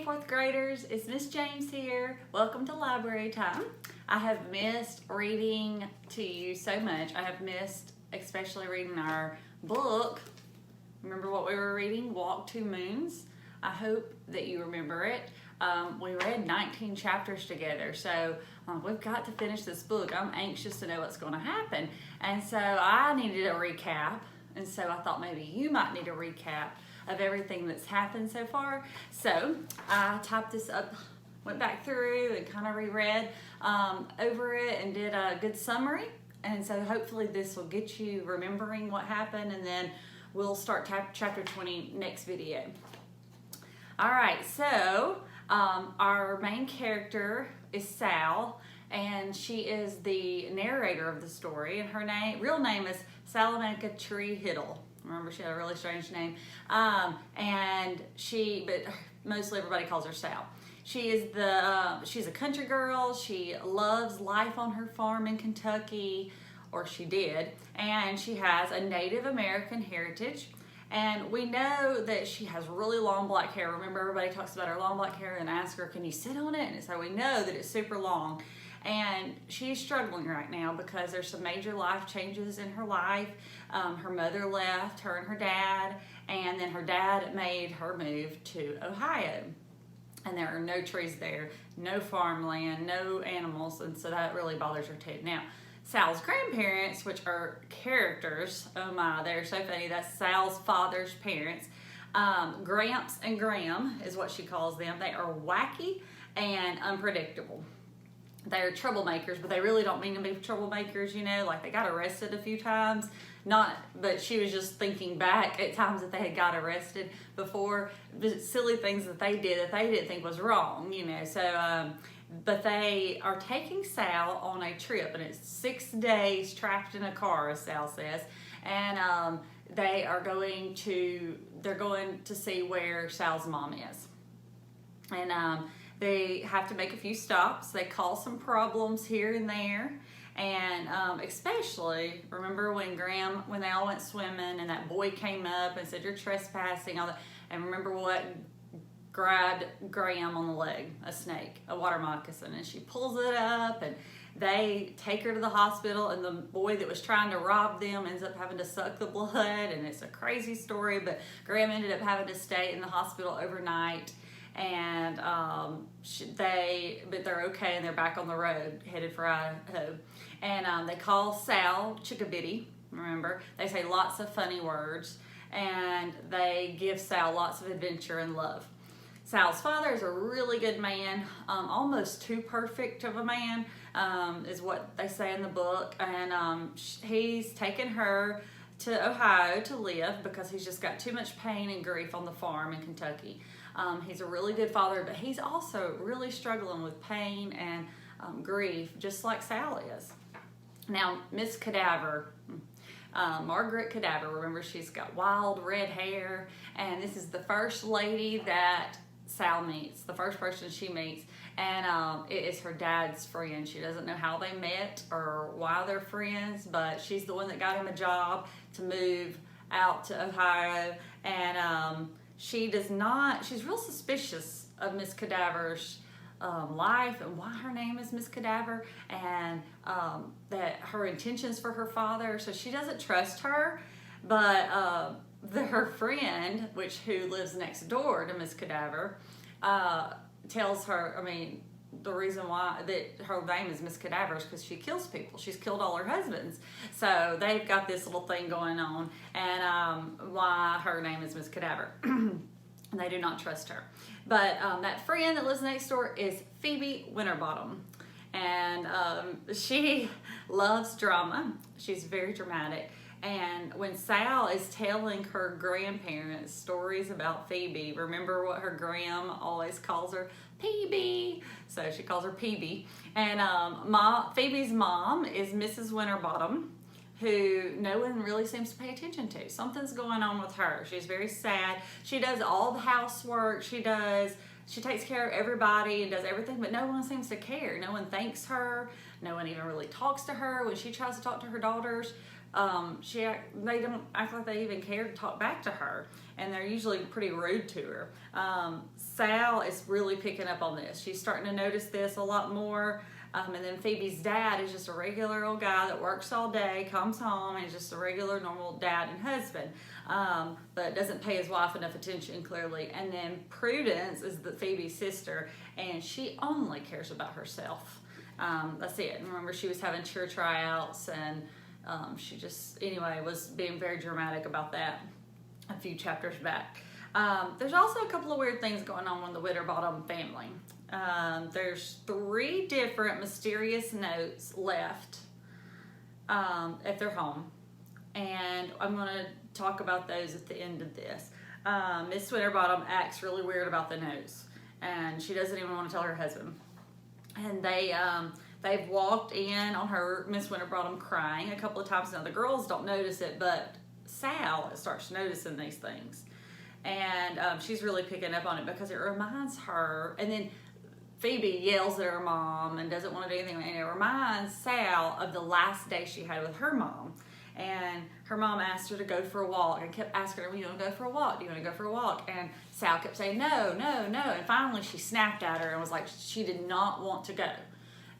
fourth graders, it's Miss James here. Welcome to library time. I have missed reading to you so much. I have missed especially reading our book. Remember what we were reading? Walk Two Moons. I hope that you remember it. We read 19 chapters together, so we've got to finish this book. I'm anxious to know what's going to happen, and so I needed a recap, and so I thought maybe you might need a recap of everything that's happened so far. So I typed this up, went back through and kind of reread over it and did a good summary, and so hopefully this will get you remembering what happened, and then we'll start chapter 20 next video. All right, so our main character is Sal, and she is the narrator of the story, and her real name is Salamanca Tree Hiddle. Remember, she had a really strange name, but mostly everybody calls her Sal. She is she's a country girl. She loves life on her farm in Kentucky, or she did, and she has a Native American heritage. And we know that she has really long black hair. Remember, everybody talks about her long black hair and ask her, can you sit on it? And so we know that it's super long. And she's struggling right now because there's some major life changes in her life. Her mother left, her and her dad, and then her dad made her move to Ohio. And there are no trees there, no farmland, no animals, and so that really bothers her too. Now, Sal's grandparents, which are characters, oh my, they're so funny. That's Sal's father's parents. Gramps and Graham is what she calls them. They are wacky and unpredictable. They're troublemakers, but they really don't mean to be troublemakers, you know, like they got arrested a few times. But she was just thinking back at times that they had got arrested before, silly things that they did that they didn't think was wrong, you know. So, but they are taking Sal on a trip, and it's 6 days trapped in a car, as Sal says, and they're going to see where Sal's mom is, and they have to make a few stops. They cause some problems here and there, and especially remember when they all went swimming and that boy came up and said you're trespassing, all that, and remember what grabbed Graham on the leg? A snake, a water moccasin, and she pulls it up, and they take her to the hospital, and the boy that was trying to rob them ends up having to suck the blood, and it's a crazy story, but Graham ended up having to stay in the hospital overnight, and but they're okay, and they're back on the road headed for Idaho, and they call Sal Chickabiddy. Remember, they say lots of funny words, and they give Sal lots of adventure and love. Sal's father is a really good man, almost too perfect of a man, is what they say in the book, and he's taken her to Ohio to live because he's just got too much pain and grief on the farm in Kentucky. He's a really good father, but he's also really struggling with pain and grief, just like Sal is. Now, Miss Cadaver, Margaret Cadaver, remember, she's got wild red hair, and this is the first lady that Sal meets, the first person she meets, and it is her dad's friend. She doesn't know how they met or why they're friends, but she's the one that got him a job to move out to Ohio, and she's real suspicious of Miss Cadaver's life and why her name is Miss Cadaver, and that her intentions for her father, so she doesn't trust her, but her friend, who lives next door to Miss Cadaver, tells her, the reason why that her name is Miss Cadaver is because she kills people. She's killed all her husbands. So they've got this little thing going on, and why her name is Miss Cadaver. And they do not trust her. But that friend that lives next door is Phoebe Winterbottom. And she loves drama. She's very dramatic. And when Sal is telling her grandparents stories about Phoebe, remember what her gram always calls her? Phoebe. So she calls her Phoebe. And Phoebe's mom is Mrs. Winterbottom, who no one really seems to pay attention to. Something's going on with her. She's very sad. She does all the housework. She takes care of everybody and does everything, but no one seems to care. No one thanks her. No one even really talks to her. When she tries to talk to her daughters, they don't act like they even care to talk back to her, and they're usually pretty rude to her. Sal is really picking up on this. She's starting to notice this a lot more. And then Phoebe's dad is just a regular old guy that works all day, comes home, and is just a regular, normal dad and husband, but doesn't pay his wife enough attention, clearly. And then Prudence is Phoebe's sister, and she only cares about herself. That's it. And remember, she was having cheer tryouts, and she just, anyway, was being very dramatic about that a few chapters back. There's also a couple of weird things going on with the Winterbottom family. There's 3 different mysterious notes left at their home, and I'm going to talk about those at the end of this. Miss Winterbottom acts really weird about the notes, and she doesn't even want to tell her husband. And they've walked in on her, Miss Winterbottom, crying a couple of times. Now the girls don't notice it, but Sal starts noticing these things, and she's really picking up on it because it reminds her. And then Phoebe yells at her mom and doesn't want to do anything, and it reminds Sal of the last day she had with her mom. And her mom asked her to go for a walk and kept asking her, well, you want to go for a walk? Do you want to go for a walk? And Sal kept saying, no, no, no. And finally she snapped at her and was like, she did not want to go.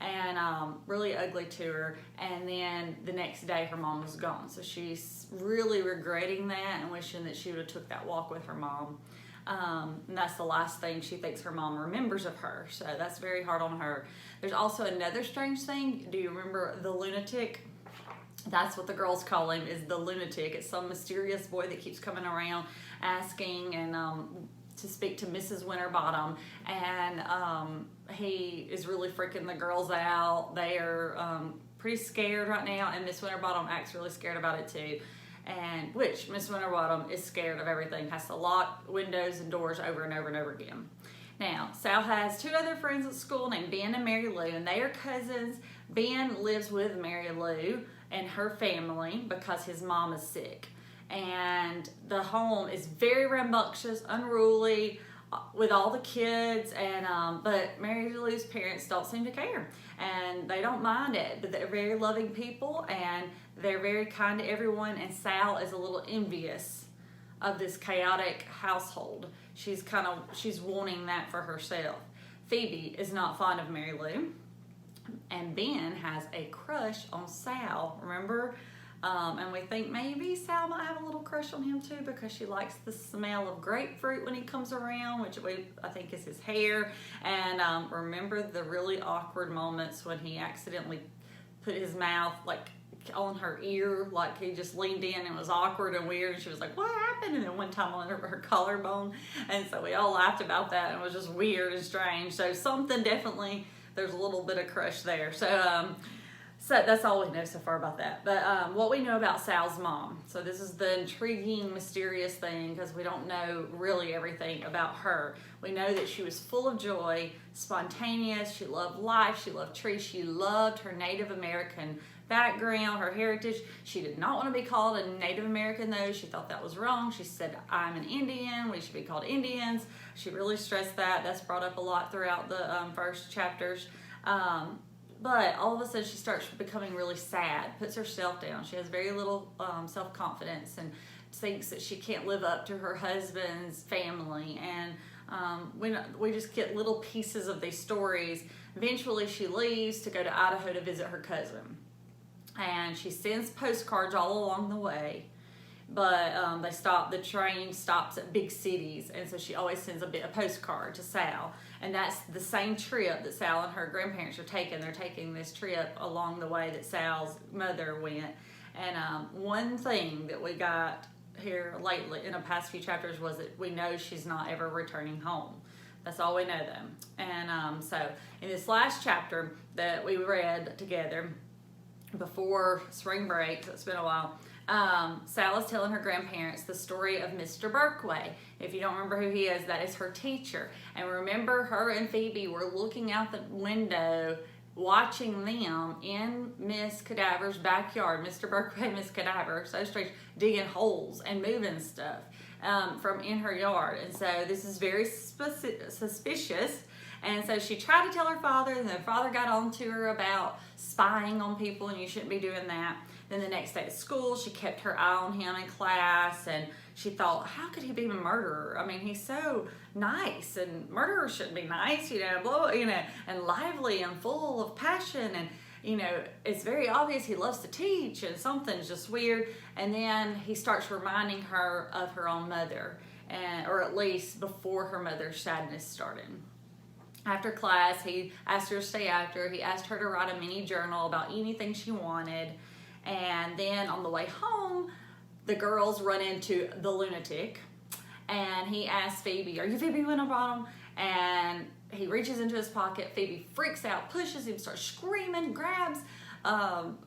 And really ugly to her. And then the next day her mom was gone. So she's really regretting that and wishing that she would have took that walk with her mom. And that's the last thing she thinks her mom remembers of her. So that's very hard on her. There's also another strange thing. Do you remember the lunatic? That's what the girls call him, is the lunatic. It's some mysterious boy that keeps coming around asking and to speak to Mrs. Winterbottom, and he is really freaking the girls out. They are pretty scared right now, and Miss Winterbottom acts really scared about it too. And which Miss Winterbottom is scared of everything, has to lock windows and doors over and over and over again. Now, Sal has 2 other friends at school named Ben and Mary Lou, and they are cousins. Ben lives with Mary Lou and her family because his mom is sick. And the home is very rambunctious, unruly, with all the kids, and but Mary Lou's parents don't seem to care, and they don't mind it, but they're very loving people, and they're very kind to everyone, and Sal is a little envious of this chaotic household. She's wanting that for herself. Phoebe is not fond of Mary Lou, and Ben has a crush on Sal, remember? And we think maybe Sal might have a little crush on him too, because she likes the smell of grapefruit when he comes around, which I think is his hair. And remember the really awkward moments when he accidentally put his mouth like on her ear, like he just leaned in, and it was awkward and weird, and she was like, what happened? And then one time on her collarbone, and so we all laughed about that, and it was just weird and strange. So something definitely, there's a little bit of crush there. So that's all we know so far about that. But what we know about Sal's mom. So this is the intriguing, mysterious thing, because we don't know really everything about her. We know that she was full of joy, spontaneous, she loved life, she loved trees, she loved her Native American background, her heritage. She did not want to be called a Native American though. She thought that was wrong. She said, I'm an Indian, we should be called Indians. She really stressed that. That's brought up a lot throughout the first chapters. But all of a sudden she starts becoming really sad, puts herself down. She has very little self-confidence and thinks that she can't live up to her husband's family. And we just get little pieces of these stories. Eventually she leaves to go to Idaho to visit her cousin. And she sends postcards all along the way. But the train stops at big cities, and so she always sends a postcard to Sal. And that's the same trip that Sal and her grandparents are taking. They're taking this trip along the way that Sal's mother went. And one thing that we got here lately in the past few chapters was that we know she's not ever returning home. That's all we know though. And so in this last chapter that we read together before spring break, so it's been a while, Sal is telling her grandparents the story of Mr. Berkway. If you don't remember who he is, that is her teacher. And remember, her and Phoebe were looking out the window, watching them in Miss Cadaver's backyard. Mr. Berkway and Miss Cadaver, so strange, digging holes and moving stuff from in her yard. And so this is very suspicious. And so she tried to tell her father, and her father got on to her about spying on people, and you shouldn't be doing that. Then the next day at school, she kept her eye on him in class, and she thought, how could he be a murderer? I mean, he's so nice, and murderers shouldn't be nice, and lively and full of passion, and it's very obvious he loves to teach, and something's just weird. And then he starts reminding her of her own mother, or at least before her mother's sadness started. After class, he asked her to stay after. He asked her to write a mini journal about anything she wanted. And then on the way home, the girls run into the lunatic, and he asks Phoebe, "Are you Phoebe Winterbottom?" And he reaches into his pocket. Phoebe freaks out, pushes him, starts screaming, grabs Sal,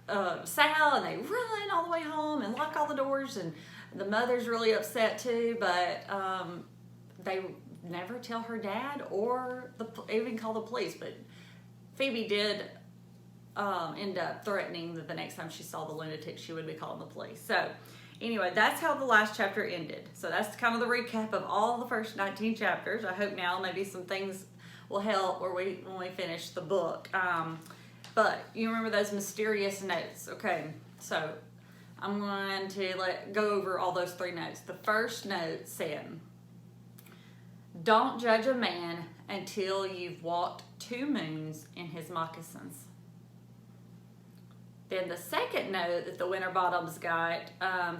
and they run all the way home and lock all the doors. And the mother's really upset too, but they never tell her dad or even call the police. But Phoebe did end up threatening that the next time she saw the lunatic, she would be calling the police. So anyway, that's how the last chapter ended. So that's kind of the recap of all the first 19 chapters. I hope now maybe some things will help when we finish the book. But you remember those mysterious notes. Okay, so I'm going to go over all those 3 notes. The first note said, "Don't judge a man until you've walked 2 moons in his moccasins." Then the second note that the Winterbottoms got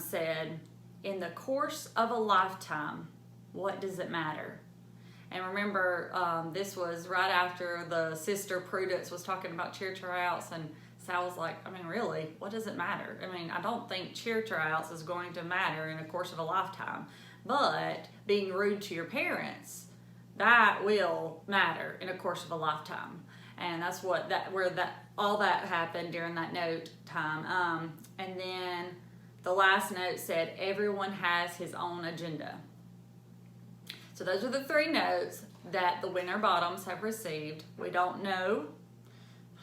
said, "In the course of a lifetime, what does it matter?" And remember, this was right after the sister Prudence was talking about cheer tryouts, and Sal was like, I mean, really, what does it matter? I mean, I don't think cheer tryouts is going to matter in the course of a lifetime, but being rude to your parents, that will matter in the course of a lifetime. And that's all that happened during that note time. And then the last note said, "Everyone has his own agenda." So those are the 3 notes that the Winterbottoms have received. We don't know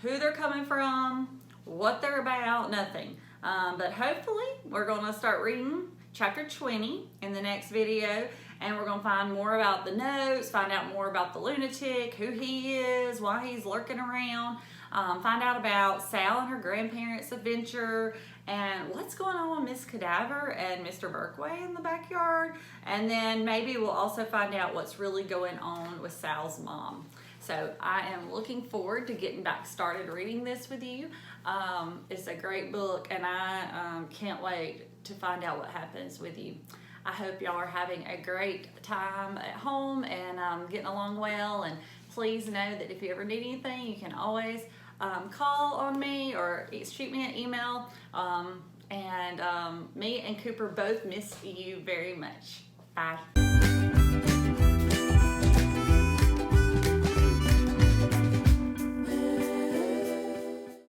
who they're coming from, what they're about, nothing. But hopefully we're going to start reading chapter 20 in the next video, and we're going to find more about the notes, find out more about the lunatic, who he is, why he's lurking around, find out about Sal and her grandparents' adventure, and what's going on with Miss Cadaver and Mr. Berkway in the backyard. And then maybe we'll also find out what's really going on with Sal's mom. So I am looking forward to getting back started reading this with you. It's a great book, and I can't wait to find out what happens with you. I hope y'all are having a great time at home and getting along well. And please know that if you ever need anything, you can always call on me or shoot me an email. Me and Cooper both miss you very much. Bye.